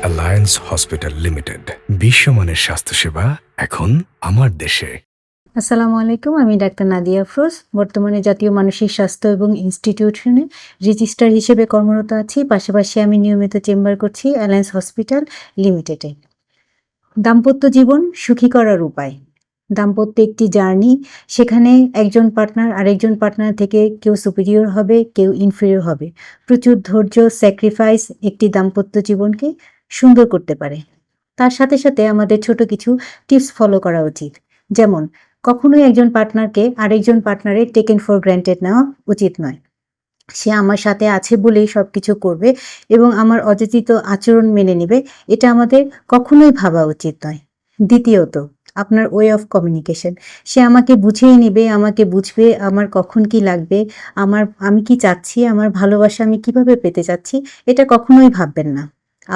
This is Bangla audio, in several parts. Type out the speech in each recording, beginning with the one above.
অ্যালায়েন্স হসপিটাল লিমিটেড, বিশ্বমানের স্বাস্থ্যসেবা এখন আমার দেশে। আসসালামু আলাইকুম, আমি ডাক্তার নাদিয়া আফরোজ। বর্তমানে জাতীয় মানসিক স্বাস্থ্য এবং ইনস্টিটিউশনে রেজিস্ট্রার হিসেবে কর্মরত আছি। পাশাপাশি আমি নিয়মিত চেম্বার করছি অ্যালায়েন্স হসপিটাল লিমিটেডে। দাম্পত্য জীবন সুখী করার উপায়। দাম্পত্য একটি জার্নি, সেখানে একজন পার্টনার আরেকজন পার্টনার থেকে কেউ সুপিরিয়র হবে, কেউ ইনফিরিয়র হবে। প্রচুর ধৈর্য, স্যাক্রিফাইস একটি দাম্পত্য জীবনকে সুন্দর করতে পারে। তার সাথে সাথে আমাদের ছোট কিছু টিপস ফলো করা উচিত। যেমন, কখনোই একজন পার্টনারকে আরেকজন পার্টনারের টেকেন ফর গ্র্যান্টেড নেওয়া উচিত নয়। সে আমার সাথে আছে বলেই সবকিছু করবে এবং আমার অযাচিত আচরণ মেনে নেবে, এটা আমাদের কখনোই ভাবা উচিত নয়। দ্বিতীয়ত, আপনার ওয়ে অফ কমিউনিকেশন। সে আমাকে বুঝেই নেবে, আমাকে বুঝবে, আমার কখন কি লাগবে, আমি কি চাচ্ছি, আমার ভালোবাসা আমি কিভাবে পেতে চাচ্ছি, এটা কখনোই ভাববেন না।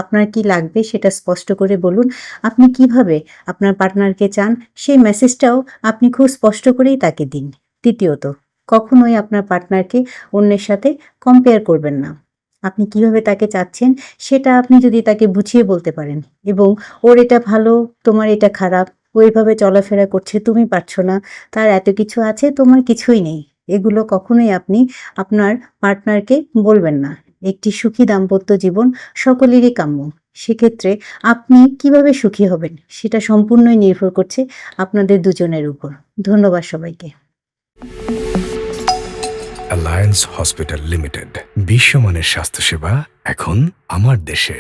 আপনার কি লাগবে সেটা স্পষ্ট করে বলুন। আপনি কিভাবে আপনার পার্টনারকে চান সেই মেসেজটাও আপনি খুব স্পষ্ট করেই তাকে দিন। তৃতীয়ত, কখনোই আপনার পার্টনারকে অন্যের সাথে কম্পেয়ার করবেন না। আপনি কিভাবে তাকে চাচ্ছেন সেটা আপনি যদি তাকে বুঝিয়ে বলতে পারেন এবং ওর এটা ভালো, তোমার এটা খারাপ, ও এভাবে চলাফেরা করছে, তুমি পারছো না, তার এত কিছু আছে, তোমার কিছুই নেই, এগুলো কখনোই আপনি আপনার পার্টনারকে বলবেন না। একটি সুখী দাম্পত্য জীবন সকলেরই কাম্য। সেক্ষেত্রে আপনি কিভাবে সুখী হবেন সেটা সম্পূর্ণই নির্ভর করছে আপনাদের দুজনের উপর। ধন্যবাদ সবাইকে। অ্যালায়েন্স হসপিটাল লিমিটেড, বিশ্বমানের স্বাস্থ্যসেবা এখন আমার দেশে।